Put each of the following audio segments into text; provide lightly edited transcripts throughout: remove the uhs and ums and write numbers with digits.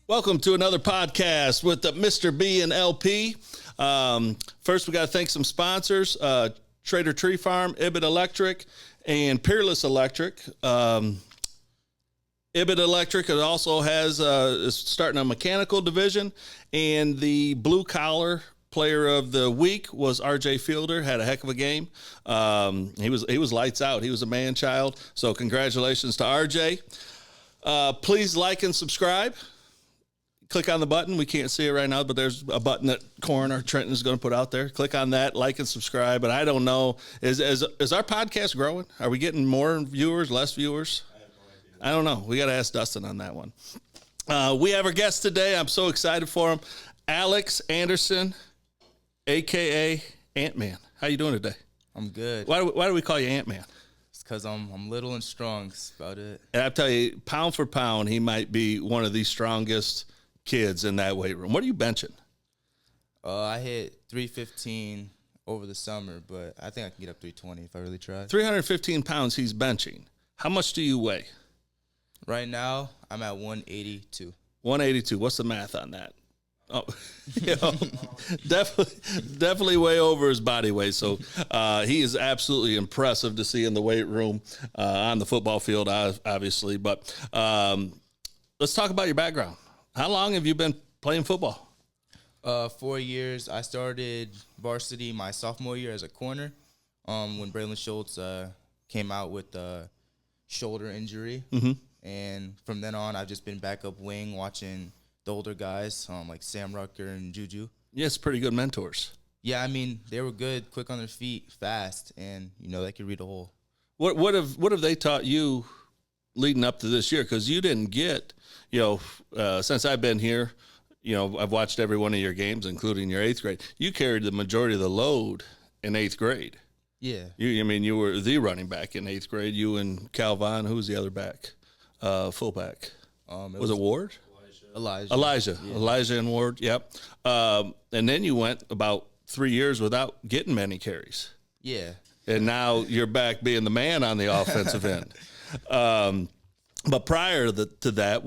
Welcome to another podcast with the Mr. B and LP. First, we got to thank some sponsors, Trader Tree Farm, Ibit Electric, and Peerless Electric. Ibit Electric also has is starting a mechanical division, and the blue collar player of the week was RJ Fielder. Had a heck of a game. He was lights out. He was a man child. So congratulations to RJ. Please like and subscribe. Click on the button. We can't see it right now, but there's a button that Coroner Trenton is going to put out there. Click on that, like and subscribe. But I don't know, is our podcast growing? Are we getting more viewers, less viewers? I have no idea. I don't know. We got to ask Dustin on that one. We have our guest today. I'm so excited for him. Alex Anderson, a.k.a. Ant-Man. How you doing today? I'm good. Why do we call you Ant-Man? It's because I'm little and strong. That's about it. And I tell you, pound for pound, he might be one of the strongest kids in that weight room. What are you benching? I hit 315 over the summer, but I think I can get up 320 if I really try. 315 pounds he's benching. How much do you weigh? Right now, I'm at 182. 182. What's the math on that? Oh, definitely way over his body weight. So he is absolutely impressive to see in the weight room, on the football field, obviously. But let's talk about your background. How long have you been playing football? 4 years. I started varsity my sophomore year as a corner when Braylon Schultz came out with a shoulder injury. Mm-hmm. And from then on, I've just been backup wing watching the older guys like Sam Rucker and Juju. Yes, pretty good mentors. Yeah, I mean, they were good, quick on their feet, fast, and, they could read a hole. What have they taught you leading up to this year? Because you didn't get, since I've been here, I've watched every one of your games, including your 8th grade. You carried the majority of the load in 8th grade. Yeah. You were the running back in 8th grade. You and Calvin, who was the other back, fullback? Was it Ward? Elijah. Yeah. Elijah and Ward, yep. And then you went about 3 years without getting many carries. Yeah. And now you're back being the man on the offensive end. But prior to that,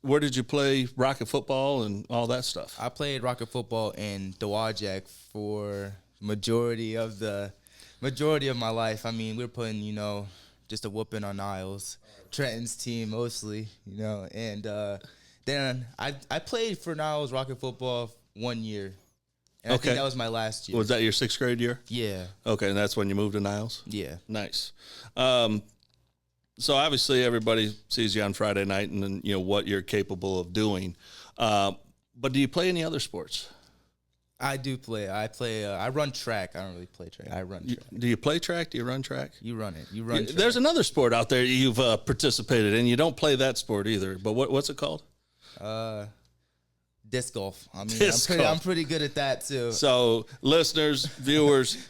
where did you play rocket football and all that stuff? I played rocket football in Dowagiac for majority of my life. I mean, we were putting, just a whooping on Niles, Trenton's team mostly, and then I played for Niles rocket football 1 year. And I think that was my last year. Was that your 6th grade year? Yeah. Okay, and that's when you moved to Niles? Yeah. Nice. So obviously everybody sees you on Friday night and then, what you're capable of doing. But do you play any other sports? I do play. I run track. I don't really play track. I run track. Do you play track? Do you run track? You run it. You run track. There's another sport out there you've participated in. You don't play that sport either. But what's it called? Disc golf. I mean, Golf. I'm pretty good at that too. So, listeners, viewers,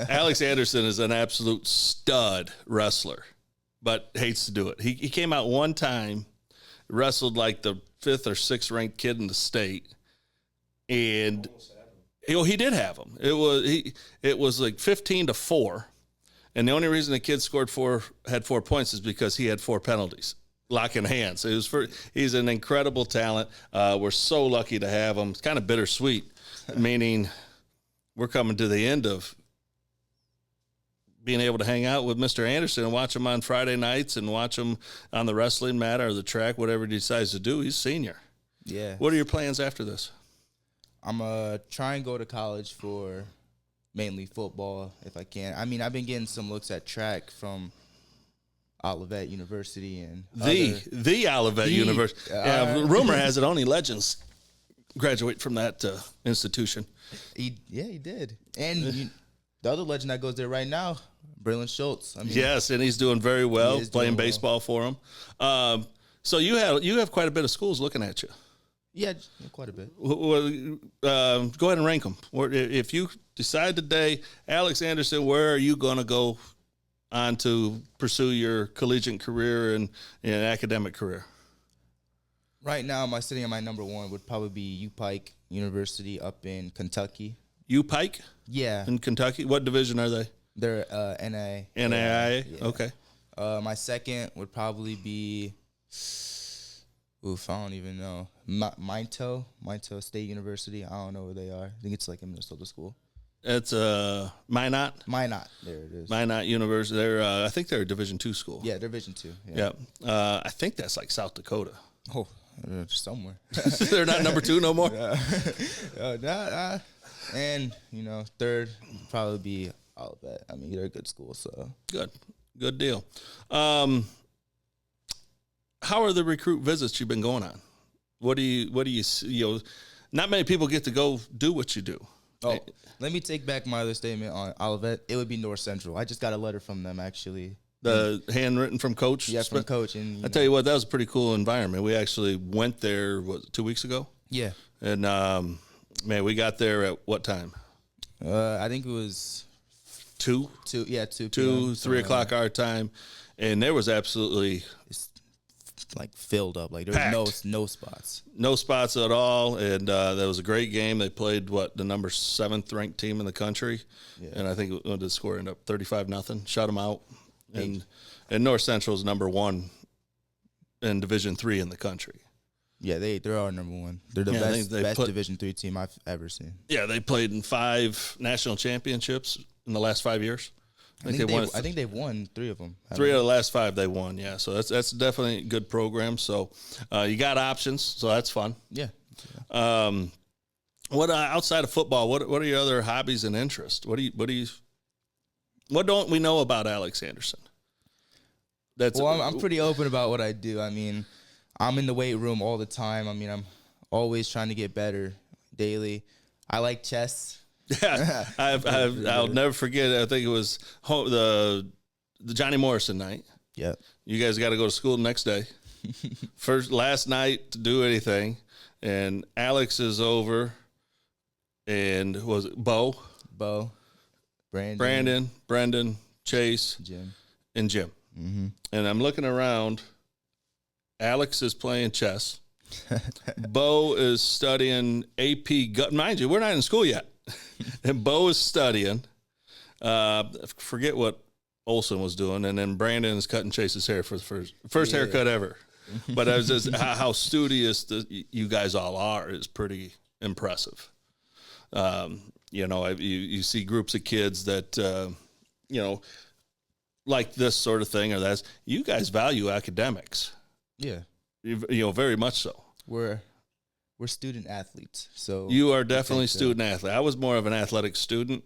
Alex Anderson is an absolute stud wrestler, but hates to do it. He came out one time, wrestled like the 5th or 6th ranked kid in the state, and he did have him. It was like 15-4, and the only reason the kid had 4 points is because he had 4 penalties. Locking hands. He's an incredible talent. We're so lucky to have him. It's kind of bittersweet, meaning we're coming to the end of being able to hang out with Mr. Anderson and watch him on Friday nights and watch him on the wrestling mat or the track, whatever he decides to do. He's senior. Yeah. What are your plans after this? I'm try and go to college for mainly football if I can. I mean, I've been getting some looks at track from Olivet University and the Olivet University. Rumor has it only legends graduate from that institution. He did. And the other legend that goes there right now, Braylon Schultz. I mean, yes, and he's doing very well, playing baseball for him. So you have quite a bit of schools looking at you. Yeah, quite a bit. Go ahead and rank them. If you decide today, Alex Anderson, where are you going to go on to pursue your collegiate career and academic career? Right now, sitting at my number 1 would probably be U Pike University up in Kentucky. U Pike? Yeah. In Kentucky? What division are they? They're NAIA. NAIA? Yeah. Okay. My second would probably be, I don't even know. Minto State University. I don't know where they are. I think it's like a Minnesota school. It's Minot. Minot. There it is. Minot University. I think they're a Division II school. Yeah, Division II. Yeah. I think that's like South Dakota. Oh, somewhere. They're not number 2 no more. And third probably be Olivet. I mean, they're a good school, so good deal. How are the recruit visits you've been going on? What do you see? Not many people get to go do what you do. Oh, let me take back my other statement on Olivet. It would be North Central. I just got a letter from them, actually. The handwritten from Coach? Yeah, from Coach. And I tell you what, that was a pretty cool environment. We actually went there, 2 weeks ago? Yeah. And, man, we got there at what time? I think it was 2? 2, yeah, 2 2, 3 o'clock our time. And there was absolutely... like filled up, like there was no spots, no spots at all, and that was a great game. They played the number 7th ranked team in the country, and I think the score ended up 35-0. Shut them out, and North Central is number 1 in Division III in the country. Yeah, they're our number 1. They're the best Division III team I've ever seen. Yeah, they played in 5 national championships in the last 5 years. I think they've won 3 of them. 3 of the last 5 they won, yeah. So that's definitely a good program. So you got options, so that's fun. Yeah. What outside of football? What are your other hobbies and interests? What don't we know about Alex Anderson? I'm pretty open about what I do. I mean, I'm in the weight room all the time. I mean, I'm always trying to get better daily. I like chess. Yeah, I'll never forget. I think it was the Johnny Morrison night. Yeah, you guys got to go to school the next day. Last night to do anything, and Alex is over, and was it Bo, Brandon, Brendan, Chase, Jim. Mm-hmm. And I'm looking around. Alex is playing chess. Bo is studying AP gut. Mind you, we're not in school yet. And Bo is studying. Forget what Olsen was doing, and then Brandon is cutting Chase's hair for the first haircut ever. But I was just how studious you guys all are is pretty impressive. You see groups of kids that like this sort of thing or that. You guys value academics. Yeah, very much so. We're student athletes, so you are definitely student athlete. I was more of an athletic student.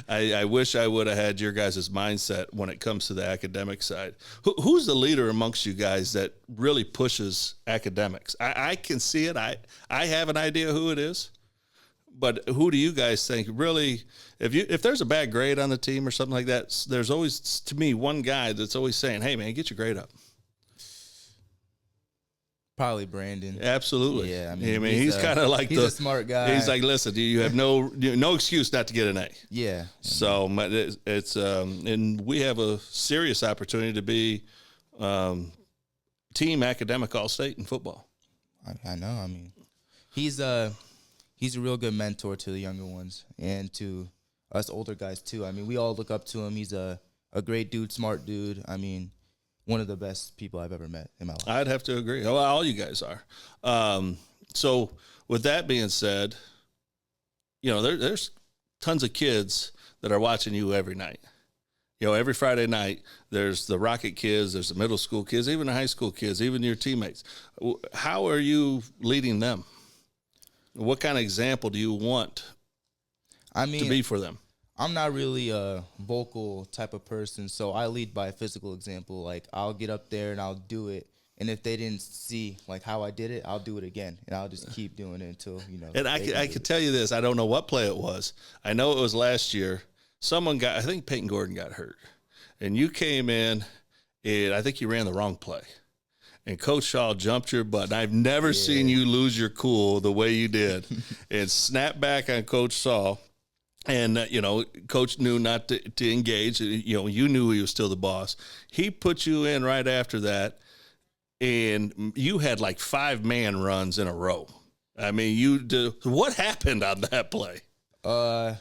I wish I would have had your guys' mindset when it comes to the academic side. Who's the leader amongst you guys that really pushes academics? I can see it. I have an idea who it is, but who do you guys think really? If there's a bad grade on the team or something like that, there's always, to me, one guy that's always saying, "Hey, man, get your grade up." Probably Brandon. Absolutely. Yeah, I mean he's kind of like he's a smart guy. He's like, listen, you have no excuse not to get an A. Yeah. So it's and we have a serious opportunity to be team academic All-State in football. I know. I mean, he's a real good mentor to the younger ones and to us older guys too. I mean, we all look up to him. He's a great dude, smart dude. I mean, one of the best people I've ever met in my life. I'd have to agree. Well, all you guys are. So with that being said, there's tons of kids that are watching you every night. Every Friday night, there's the Rocket kids, there's the middle school kids, even the high school kids, even your teammates. How are you leading them? What kind of example do you want to be for them? I'm not really a vocal type of person, so I lead by physical example. Like, I'll get up there and I'll do it. And if they didn't see, like, how I did it, I'll do it again. And I'll just keep doing it until, And I could tell you this. I don't know what play it was. I know it was last year. I think Peyton Gordon got hurt. And you came in, and I think you ran the wrong play. And Coach Shaw jumped your butt. And I've never seen you lose your cool the way you did. And snap back on Coach Shaw. And, Coach knew not to engage. You knew he was still the boss. He put you in right after that, and you had like 5-man runs in a row. I mean, what happened on that play? Well,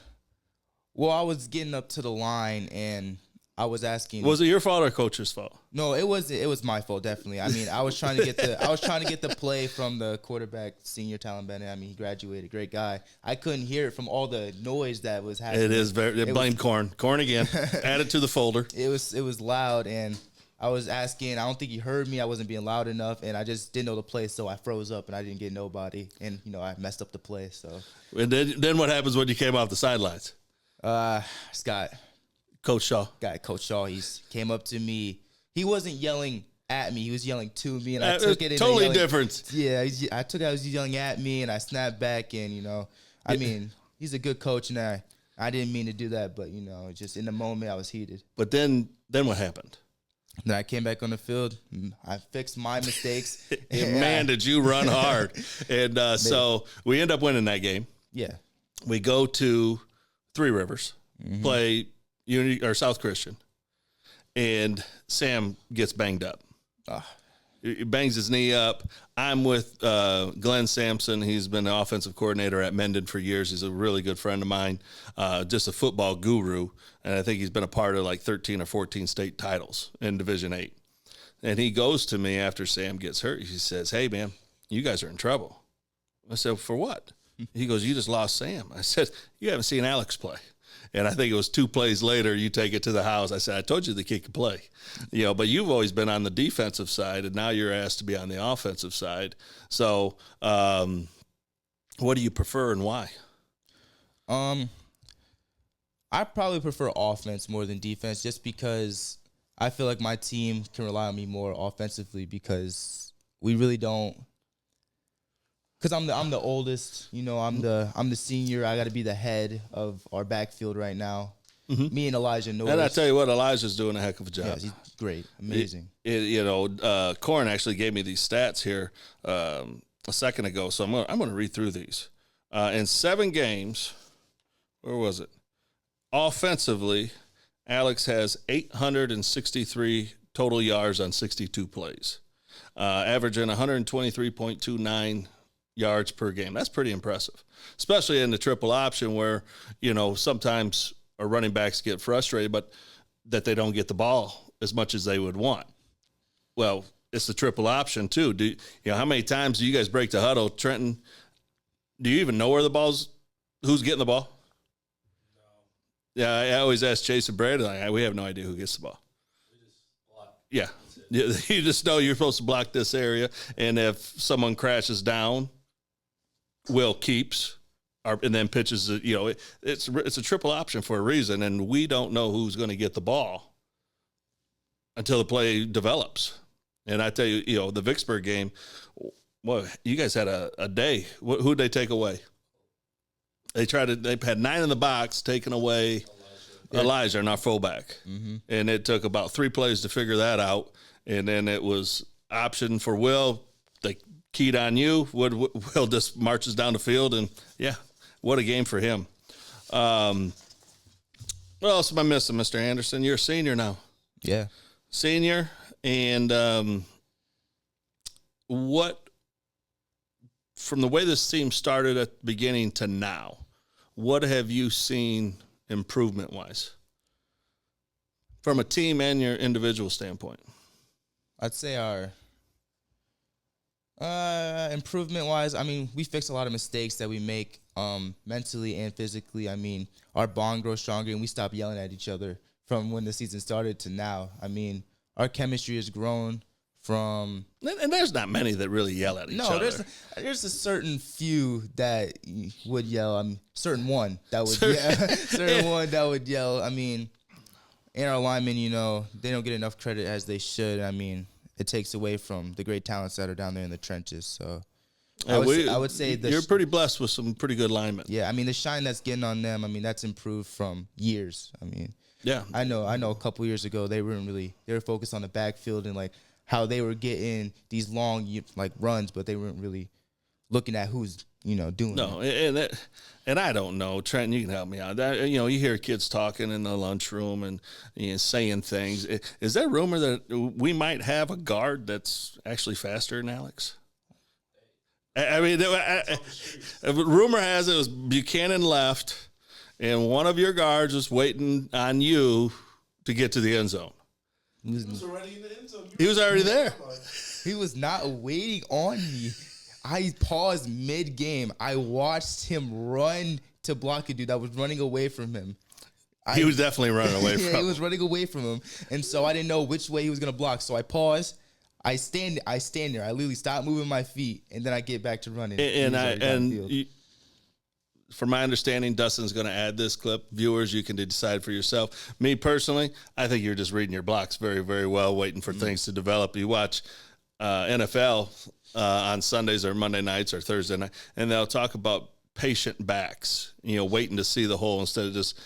I was getting up to the line, and I was asking. Was it your fault or coach's fault? No, it was my fault, definitely. I mean, I was trying to get the play from the quarterback, senior Talon Bennett. I mean, he graduated, great guy. I couldn't hear it from all the noise that was happening. It is blame Corn again. Add it to the folder. It was loud, and I was asking. I don't think he heard me. I wasn't being loud enough, and I just didn't know the play, so I froze up, and I didn't get nobody, and I messed up the play. So, and then what happens when you came off the sidelines? Scott. Coach Shaw. Coach Shaw, he came up to me. He wasn't yelling at me. He was yelling to me, and I took it. Totally different. Yeah, I took it. I was yelling at me, and I snapped back, and, I mean, he's a good coach, and I didn't mean to do that, but, just in the moment, I was heated. But then what happened? Then I came back on the field. I fixed my mistakes. Man, did you run hard. And so we end up winning that game. Yeah. We go to Three Rivers, play Unity or South Christian, and Sam gets banged up. He bangs his knee up. I'm with Glenn Sampson. He's been the offensive coordinator at Menden for years. He's a really good friend of mine, just a football guru, and I think he's been a part of like 13 or 14 state titles in Division VIII. And he goes to me after Sam gets hurt. He says, "Hey, man, you guys are in trouble." I said, "For what?" He goes, "You just lost Sam." I said, "You haven't seen Alex play." And I think it was 2 plays later, you take it to the house. I said, "I told you the kid could play." But you've always been on the defensive side, and now you're asked to be on the offensive side. So what do you prefer and why? I probably prefer offense more than defense, just because I feel like my team can rely on me more offensively, because we really don't. Because I'm the oldest, I'm the senior. I got to be the head of our backfield right now. Me and Elijah Norris. And I tell you what, Elijah's doing a heck of a job. Yeah, he's great, amazing. Corn actually gave me these stats here a second ago, so I'm going to read through these. In 7 games, where was it? Offensively, Alex has 863 total yards on 62 plays, averaging 123.29 yards per game. That's pretty impressive, especially in the triple option where, sometimes our running backs get frustrated, but that they don't get the ball as much as they would want. Well, it's the triple option too. How many times do you guys break the huddle? Trenton, do you even know who's getting the ball? No. Yeah, I always ask Chase and Brandon, we have no idea who gets the ball. We just block. Yeah. You just know you're supposed to block this area, and if someone crashes down, Will keeps, and then pitches. It's a triple option for a reason, and we don't know who's going to get the ball until the play develops. And I tell you, the Vicksburg game, well, you guys had a day. Who'd they take away? They had 9 in the box, taken away Elijah, and our fullback, and it took about 3 plays to figure that out. And then it was option for Will. They keyed on you. Will just marches down the field, and yeah, what a game for him. What else am I missing, Mr. Anderson? You're a senior now. Yeah. Senior, and what, from the way this team started at the beginning to now, what have you seen improvement-wise from a team and your individual standpoint? I'd say our improvement-wise, I mean, we fixed a lot of mistakes that we make mentally and physically. I mean, our bond grows stronger, and we stop yelling at each other from when the season started to now. I mean, our chemistry has grown from... And there's not many that really yell at each other. No, there's a certain few that would yell. Certain one that would yell. Certain one that would yell. I mean, and our linemen, they don't get enough credit as they should. I mean, it takes away from the great talents that are down there in the trenches. So I would say you're pretty blessed with some pretty good linemen. Yeah, I mean, the shine that's getting on them, I mean, that's improved from years. I mean, yeah, I know a couple years ago they were focused on the backfield and like how they were getting these long like runs, but they weren't really looking at who's doing. No, and I don't know, Trenton. You can help me out. You hear kids talking in the lunchroom and saying things. Is there rumor that we might have a guard that's actually faster than Alex? I mean, rumor has it was Buchanan left, and one of your guards was waiting on you to get to the end zone. He was already in the end zone. He was already there. He was not waiting on me. I paused mid-game. I watched him run to block a dude that was running away from him. He was definitely running away from him. He was running away from him. And so I didn't know which way he was going to block. So I paused. I stand there. I literally stop moving my feet, and then I get back to running. From my understanding, Dustin's going to add this clip. Viewers, you can decide for yourself. Me personally, I think you're just reading your blocks very, very well, waiting for things to develop. You watch NFL on Sundays or Monday nights or Thursday night, and they'll talk about patient backs, waiting to see the hole instead of just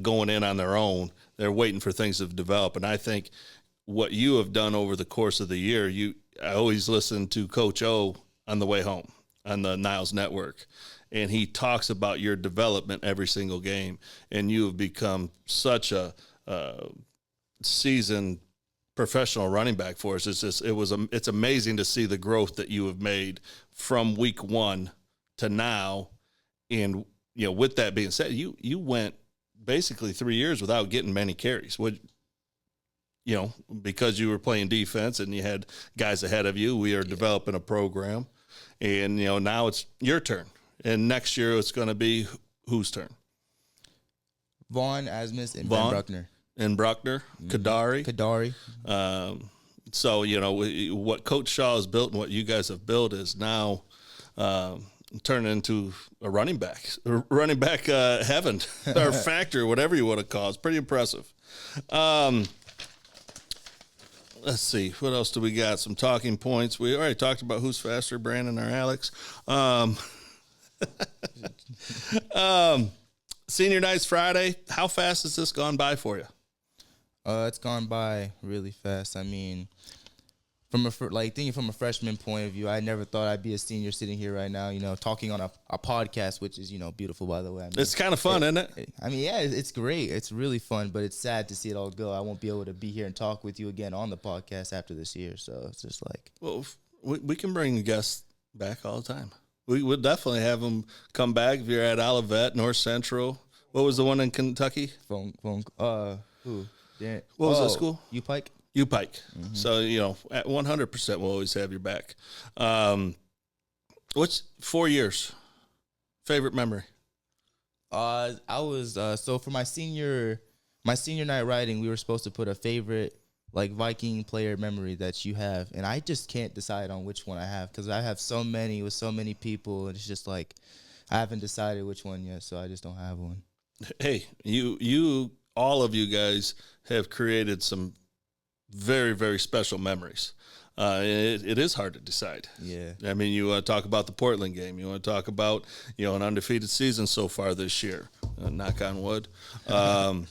going in on their own. They're waiting for things to develop. And I think what you have done over the course of the year, I always listen to Coach O on the way home on the Niles Network. And he talks about your development every single game, and you have become such a seasoned professional running back for us. It's amazing to see the growth that you have made from week one to now. And with that being said, you went basically 3 years without getting many carries. Because you were playing defense and you had guys ahead of you. We are developing a program, and now it's your turn. And next year it's going to be whose turn? Vaughn, Asmus, and Ben Bruckner. And Bruckner, Kadari. So, what Coach Shaw has built and what you guys have built is now turning into a running back heaven or factor, whatever you want to call it. It's pretty impressive. Let's see. What else do we got? Some talking points. We already talked about who's faster, Brandon or Alex. Senior night's Friday. How fast has this gone by for you? It's gone by really fast. I mean, thinking from a freshman point of view, I never thought I'd be a senior sitting here right now, talking on a podcast, which is, beautiful, by the way. I mean, it's kind of fun, isn't it? It's great. It's really fun, but it's sad to see it all go. I won't be able to be here and talk with you again on the podcast after this year. So it's just like, well, we can bring guests back all the time. We would definitely have them come back if you're at Olivet, North Central. What was the one in Kentucky? Who? What was that school? U-Pike. U-Pike. Mm-hmm. So, at 100% we'll always have your back. What's 4 years? Favorite memory? I was, so for my senior night writing, we were supposed to put a favorite Viking player memory that you have, and I just can't decide on which one I have because I have so many with so many people, and it's just I haven't decided which one yet, so I just don't have one. Hey, you all of you guys have created some very, very special memories. It is hard to decide. Yeah. I mean, you want to talk about the Portland game. You want to talk about, an undefeated season so far this year. Knock on wood. Going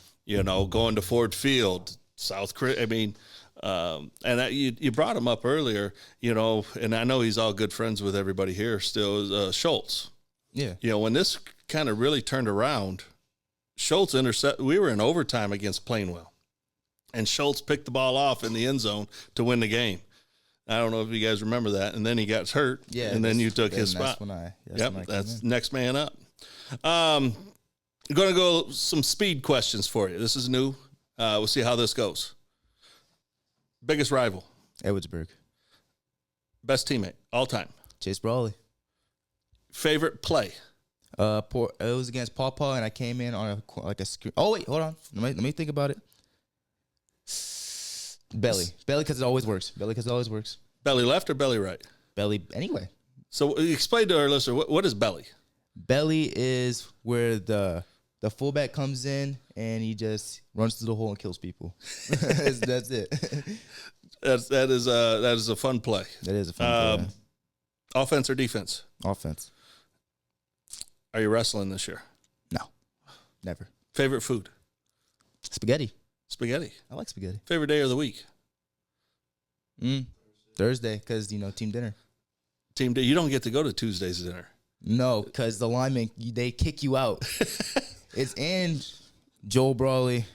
to Ford Field, South Korea. I mean, and you brought him up earlier, and I know he's all good friends with everybody here still, Schultz. Yeah. When this kind of really turned around, Schultz we were in overtime against Plainwell, and Schultz picked the ball off in the end zone to win the game. I don't know if you guys remember that. And then he got hurt. Yeah. And then you took his spot. That's next man up. I'm going to go some speed questions for you. This is new. We'll see how this goes. Biggest rival? Edwardsburg. Best teammate all time? Chase Brawley. Favorite play? It was against Paw, and I came in on a screen. Oh wait, hold on. Let me think about it. Belly, because it always works. Belly left or belly right? Belly anyway. So explain to our listener what is belly? Belly is where the fullback comes in and he just runs through the hole and kills people. That's it. That is a fun play. That is a fun play. Offense or defense? Offense. Are you wrestling this year? No, never. Favorite food? Spaghetti. I like spaghetti. Favorite day of the week? Thursday, because, team dinner. Team day. You don't get to go to Tuesday's dinner. No, because the linemen, they kick you out. And Joel Brawley,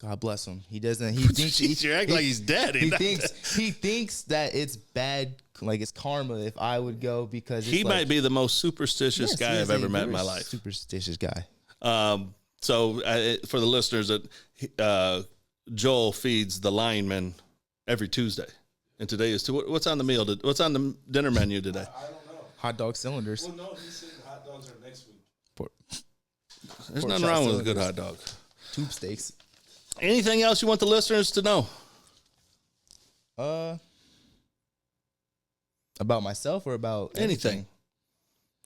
God bless him. He doesn't. He thinks you act like he's dead. He thinks that it's bad, like it's karma if I would go because he might be the most superstitious guy I've ever met in my life. Superstitious guy. So for the listeners, Joel feeds the linemen every Tuesday, and today is what's on the meal? What's on the dinner menu today? I don't know. Hot dog cylinders. Well, no, he said hot dogs are next week. There's Pork nothing chop wrong with a good cylinders. hot dog. Tube steaks. Anything else you want the listeners to know? About myself or about Anything.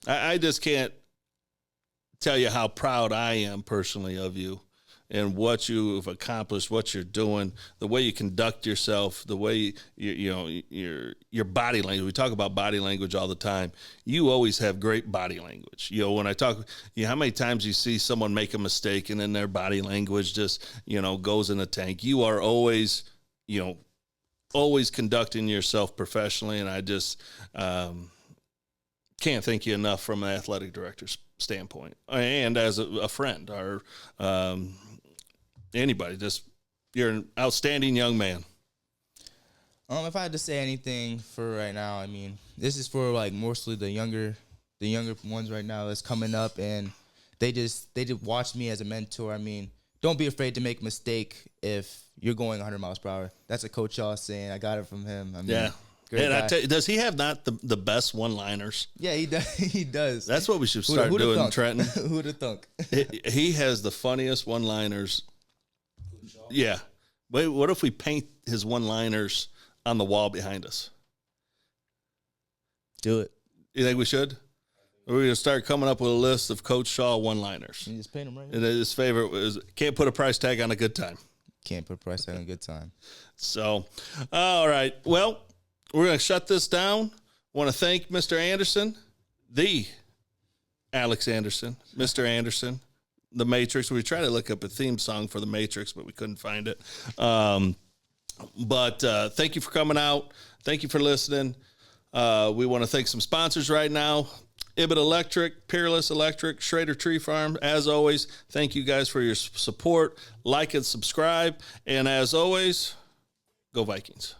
I just can't tell you how proud I am personally of you and what you've accomplished, what you're doing, the way you conduct yourself, the way your body language. We talk about body language all the time. You always have great body language. When I talk, how many times you see someone make a mistake and then their body language just, goes in a tank. You are always, always conducting yourself professionally, and I just can't thank you enough from an athletic director's standpoint and as a friend or anybody. Just you're an outstanding young man. If I had to say anything for right now, I mean, this is for like mostly the younger ones right now that's coming up, and they just watch me as a mentor. I mean, don't be afraid to make a mistake if you're going 100 miles per hour. That's a Coach Shaw saying. I got it from him. I mean, Yeah. great And guy. I tell you, does he have not the best one-liners? Yeah, he does. He does. That's what we should start Who'da doing, thunk? Trenton. Who'd have thunk? He has the funniest one-liners. Yeah. Wait, what if we paint his one-liners on the wall behind us? Do it. You think we should? We're going to start coming up with a list of Coach Shaw one-liners. You just paint them right. And his favorite was, can't put a price tag on a good time. Can't put a price tag on a good time. So, all right. Well, we're going to shut this down. Want to thank Mr. Anderson, the Alex Anderson, Mr. Anderson, The Matrix. We tried to look up a theme song for The Matrix, but we couldn't find it. But thank you for coming out. Thank you for listening. We want to thank some sponsors right now. Ibit Electric, Peerless Electric, Schrader Tree Farm. As always, thank you guys for your support. Like and subscribe. And as always, go Vikings.